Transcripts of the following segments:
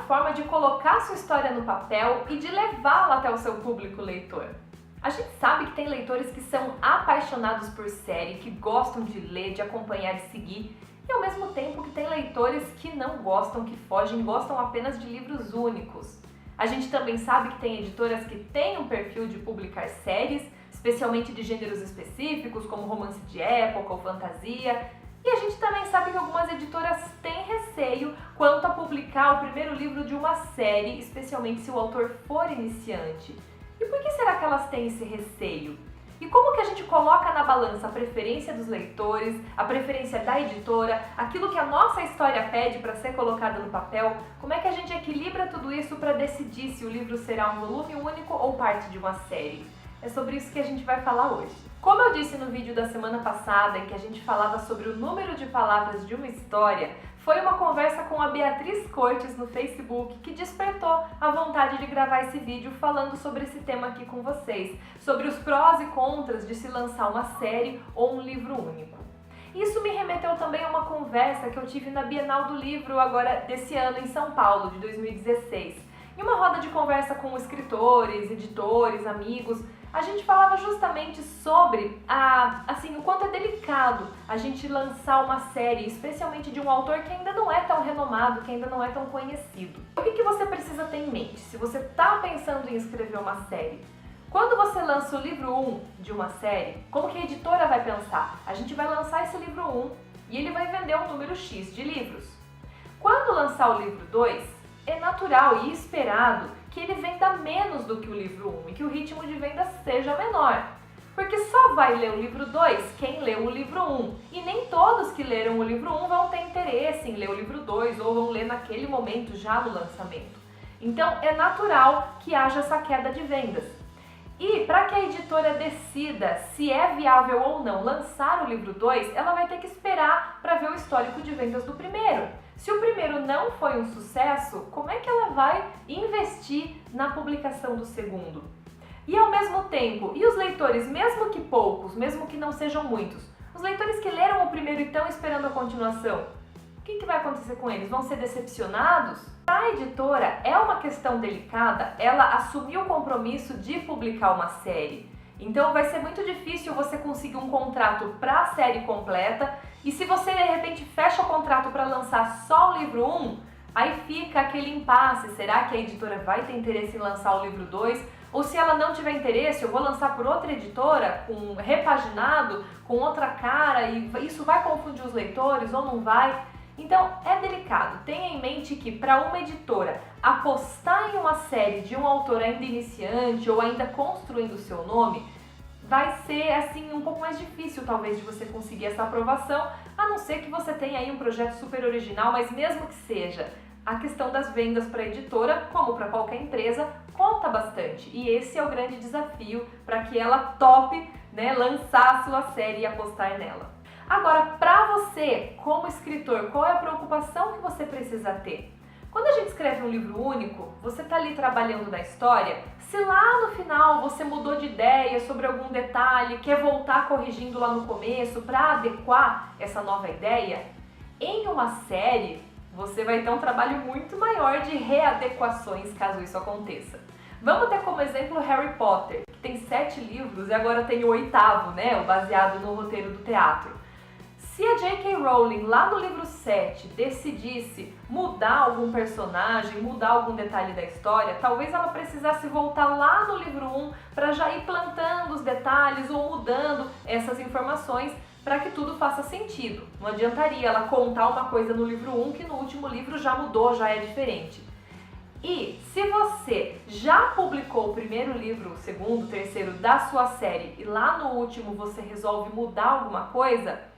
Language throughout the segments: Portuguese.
forma de colocar sua história no papel e de levá-la até o seu público leitor. A gente sabe que tem leitores que são apaixonados por série, que gostam de ler, de acompanhar e seguir, e ao mesmo tempo que tem leitores que não gostam, que fogem, gostam apenas de livros únicos. A gente também sabe que tem editoras que têm um perfil de publicar séries, especialmente de gêneros específicos, como romance de época ou fantasia. E a gente também sabe que algumas editoras têm receio quanto a publicar o primeiro livro de uma série, especialmente se o autor for iniciante. E por que será que elas têm esse receio? E como que a gente coloca na balança a preferência dos leitores, a preferência da editora, aquilo que a nossa história pede para ser colocada no papel? Como é que a gente equilibra tudo isso para decidir se o livro será um volume único ou parte de uma série? É sobre isso que a gente vai falar hoje. Como eu disse no vídeo da semana passada, em que a gente falava sobre o número de palavras de uma história, foi uma conversa com a Beatriz Cortes no Facebook que despertou a vontade de gravar esse vídeo falando sobre esse tema aqui com vocês, sobre os prós e contras de se lançar uma série ou um livro único. Isso me remeteu também a uma conversa que eu tive na Bienal do Livro agora desse ano em São Paulo, de 2016. Em uma roda de conversa com escritores, editores, amigos, a gente falava justamente sobre o quanto é delicado a gente lançar uma série, especialmente de um autor que ainda não é tão renomado, que ainda não é tão conhecido. O que você precisa ter em mente se você está pensando em escrever uma série? Quando você lança o livro 1 de uma série, como que a editora vai pensar? A gente vai lançar esse livro 1 e ele vai vender um número X de livros. Quando lançar o livro 2, é natural e esperado que ele venda menos do que o livro 1 e que o ritmo de venda seja menor. Porque só vai ler o livro 2 quem leu o livro 1. E nem todos que leram o livro 1 vão ter interesse em ler o livro 2 ou vão ler naquele momento já no lançamento. Então é natural que haja essa queda de vendas. E para que a editora decida se é viável ou não lançar o livro 2, ela vai ter que esperar para ver o histórico de vendas do primeiro. Se o primeiro não foi um sucesso, como é que ela vai investir na publicação do segundo? E ao mesmo tempo, e os leitores, mesmo que poucos, mesmo que não sejam muitos, os leitores que leram o primeiro e estão esperando a continuação, o que vai acontecer com eles? Vão ser decepcionados? Para a editora é uma questão delicada ela assumir o compromisso de publicar uma série. Então vai ser muito difícil você conseguir um contrato para a série completa e se você de repente fecha o contrato para lançar só o livro 1, aí fica aquele impasse, será que a editora vai ter interesse em lançar o livro 2? Ou se ela não tiver interesse, eu vou lançar por outra editora, com repaginado, com outra cara e isso vai confundir os leitores ou não vai? Então é delicado, tenha em mente que para uma editora apostar em uma série de um autor ainda iniciante ou ainda construindo o seu nome, vai ser assim um pouco mais difícil talvez de você conseguir essa aprovação, a não ser que você tenha aí um projeto super original, mas mesmo que seja, a questão das vendas para a editora, como para qualquer empresa, conta bastante. E esse é o grande desafio para que ela tope, lançar a sua série e apostar nela. Agora, para você, como escritor, qual é a preocupação que você precisa ter? Quando a gente escreve um livro único, você está ali trabalhando na história, se lá no final você mudou de ideia sobre algum detalhe, quer voltar corrigindo lá no começo para adequar essa nova ideia, em uma série você vai ter um trabalho muito maior de readequações caso isso aconteça. Vamos ter como exemplo Harry Potter, que tem 7 livros e agora tem o 8º, o baseado no roteiro do teatro. Se a J.K. Rowling, lá no livro 7, decidisse mudar algum personagem, mudar algum detalhe da história, talvez ela precisasse voltar lá no livro 1 para já ir plantando os detalhes ou mudando essas informações para que tudo faça sentido. Não adiantaria ela contar uma coisa no livro 1 que no último livro já mudou, já é diferente. E se você já publicou o primeiro livro, o segundo, o terceiro da sua série e lá no último você resolve mudar alguma coisa,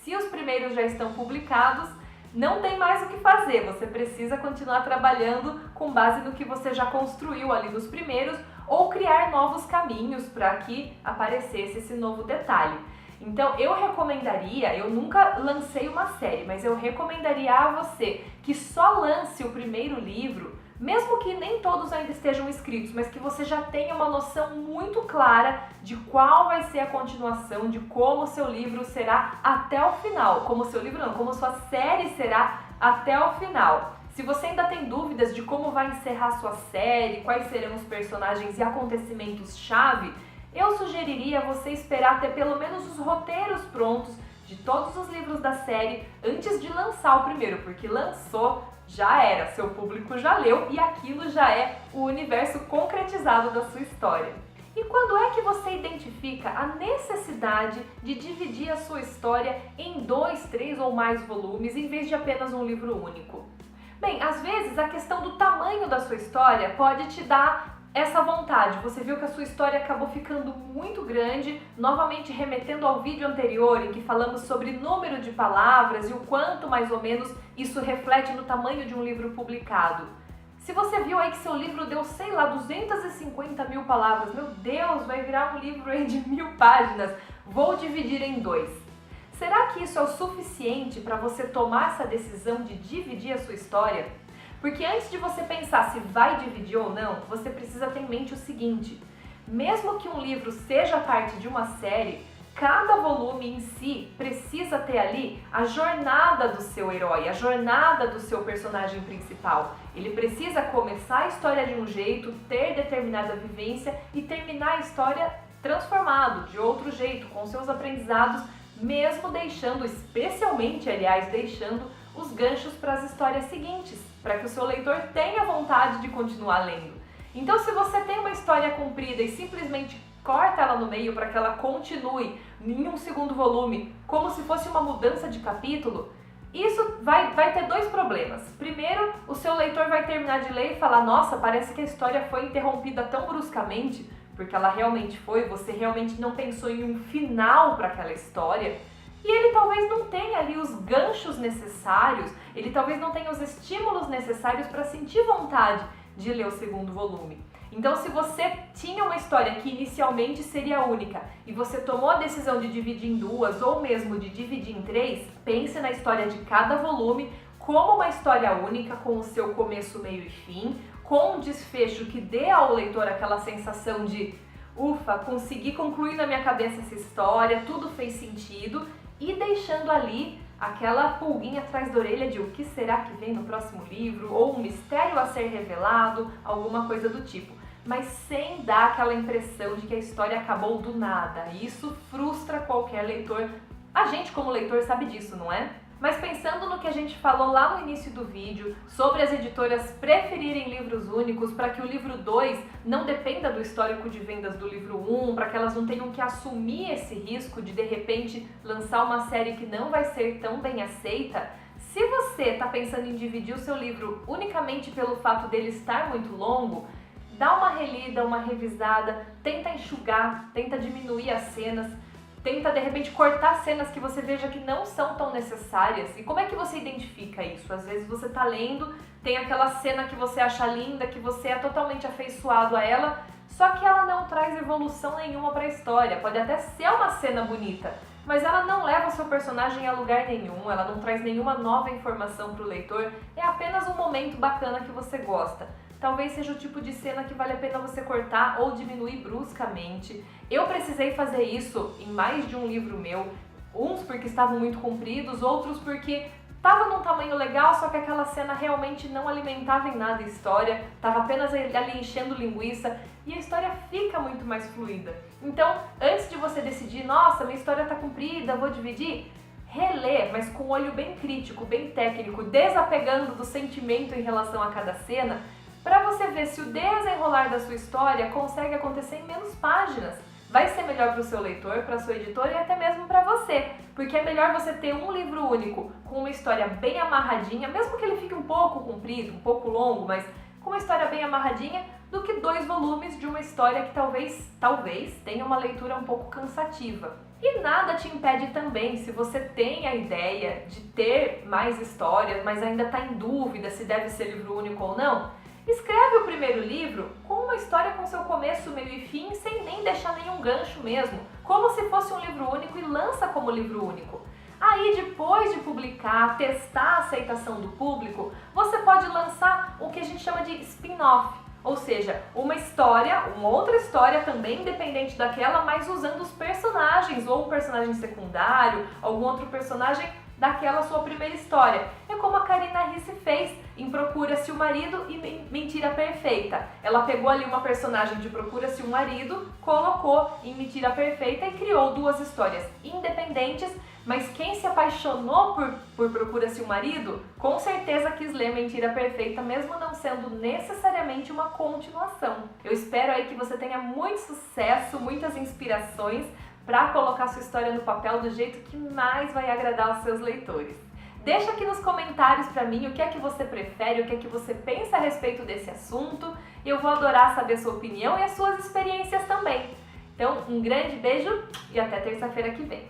se os primeiros já estão publicados, não tem mais o que fazer, você precisa continuar trabalhando com base no que você já construiu ali nos primeiros ou criar novos caminhos para que aparecesse esse novo detalhe. Então eu recomendaria, eu nunca lancei uma série, mas eu recomendaria a você que só lance o primeiro livro, mesmo que nem todos ainda estejam escritos, mas que você já tenha uma noção muito clara de qual vai ser a continuação, de como o seu livro será até o final. Como o seu livro não, como a sua série será até o final. Se você ainda tem dúvidas de como vai encerrar sua série, quais serão os personagens e acontecimentos-chave, eu sugeriria você esperar ter pelo menos os roteiros prontos de todos os livros da série antes de lançar o primeiro, porque lançou, já era, seu público já leu e aquilo já é o universo concretizado da sua história. E quando é que você identifica a necessidade de dividir a sua história em 2, 3 ou mais volumes em vez de apenas um livro único? Bem, às vezes a questão do tamanho da sua história pode te dar essa vontade. Você viu que a sua história acabou ficando muito grande, novamente remetendo ao vídeo anterior em que falamos sobre número de palavras e o quanto mais ou menos isso reflete no tamanho de um livro publicado. Se você viu aí que seu livro deu, sei lá, 250 mil palavras, meu Deus, vai virar um livro aí de 1000 páginas, vou dividir em 2. Será que isso é o suficiente para você tomar essa decisão de dividir a sua história? Porque antes de você pensar se vai dividir ou não, você precisa ter em mente o seguinte: mesmo que um livro seja parte de uma série, cada volume em si precisa ter ali a jornada do seu herói, a jornada do seu personagem principal. Ele precisa começar a história de um jeito, ter determinada vivência e terminar a história transformado, de outro jeito, com seus aprendizados, mesmo deixando, especialmente, aliás, deixando os ganchos para as histórias seguintes, para que o seu leitor tenha vontade de continuar lendo. Então, se você tem uma história comprida e simplesmente corta ela no meio para que ela continue em um segundo volume, como se fosse uma mudança de capítulo, isso vai ter 2 problemas. Primeiro, o seu leitor vai terminar de ler e falar: nossa, parece que a história foi interrompida tão bruscamente, porque ela realmente foi, você realmente não pensou em um final para aquela história. E ele talvez não tenha ali os ganchos necessários, ele talvez não tenha os estímulos necessários para sentir vontade de ler o segundo volume. Então, se você tinha uma história que inicialmente seria única e você tomou a decisão de dividir em 2 ou mesmo de dividir em 3, pense na história de cada volume como uma história única, com o seu começo, meio e fim, com um desfecho que dê ao leitor aquela sensação de ufa, consegui concluir na minha cabeça essa história, tudo fez sentido, e deixando ali aquela pulguinha atrás da orelha de o que será que vem no próximo livro, ou um mistério a ser revelado, alguma coisa do tipo. Mas sem dar aquela impressão de que a história acabou do nada. E isso frustra qualquer leitor. A gente, como leitor, sabe disso, não é? Mas pensando no que a gente falou lá no início do vídeo, sobre as editoras preferirem livros únicos para que o livro 2 não dependa do histórico de vendas do livro 1, para que elas não tenham que assumir esse risco de repente lançar uma série que não vai ser tão bem aceita, se você está pensando em dividir o seu livro unicamente pelo fato dele estar muito longo, dá uma relida, uma revisada, tenta enxugar, tenta diminuir as cenas, tenta de repente cortar cenas que você veja que não são tão necessárias. E como é que você identifica isso? Às vezes você está lendo, tem aquela cena que você acha linda, que você é totalmente afeiçoado a ela, só que ela não traz evolução nenhuma para a história. Pode até ser uma cena bonita, mas ela não leva o seu personagem a lugar nenhum, ela não traz nenhuma nova informação para o leitor, é apenas um momento bacana que você gosta. Talvez seja o tipo de cena que vale a pena você cortar ou diminuir bruscamente. Eu precisei fazer isso em mais de um livro meu, uns porque estavam muito compridos, outros porque estava num tamanho legal, só que aquela cena realmente não alimentava em nada a história, estava apenas ali enchendo linguiça e a história fica muito mais fluida. Então, antes de você decidir, nossa, minha história está comprida, vou dividir, relê, mas com um olho bem crítico, bem técnico, desapegando do sentimento em relação a cada cena, para você ver se o desenrolar da sua história consegue acontecer em menos páginas. Vai ser melhor para o seu leitor, para a sua editora e até mesmo para você, porque é melhor você ter um livro único com uma história bem amarradinha, mesmo que ele fique um pouco comprido, um pouco longo, mas com uma história bem amarradinha, do que 2 volumes de uma história que talvez tenha uma leitura um pouco cansativa. E nada te impede também, se você tem a ideia de ter mais histórias, mas ainda está em dúvida se deve ser livro único ou não, escreve o primeiro livro com uma história com seu começo, meio e fim, sem nem deixar nenhum gancho mesmo, como se fosse um livro único, e lança como livro único. Aí, depois de publicar, testar a aceitação do público, você pode lançar o que a gente chama de spin-off, ou seja, uma outra história também independente daquela, mas usando os personagens, ou um personagem secundário, algum outro personagem daquela sua primeira história. É como a Karina Ricci fez em Procura-se o Marido e Mentira Perfeita. Ela pegou ali uma personagem de Procura-se o Marido, colocou em Mentira Perfeita e criou duas histórias independentes, mas quem se apaixonou por Procura-se o Marido, com certeza quis ler Mentira Perfeita, mesmo não sendo necessariamente uma continuação. Eu espero aí que você tenha muito sucesso, muitas inspirações para colocar sua história no papel do jeito que mais vai agradar os seus leitores. Deixa aqui nos comentários para mim o que é que você prefere, o que é que você pensa a respeito desse assunto. Eu vou adorar saber a sua opinião e as suas experiências também. Então, um grande beijo e até terça-feira que vem.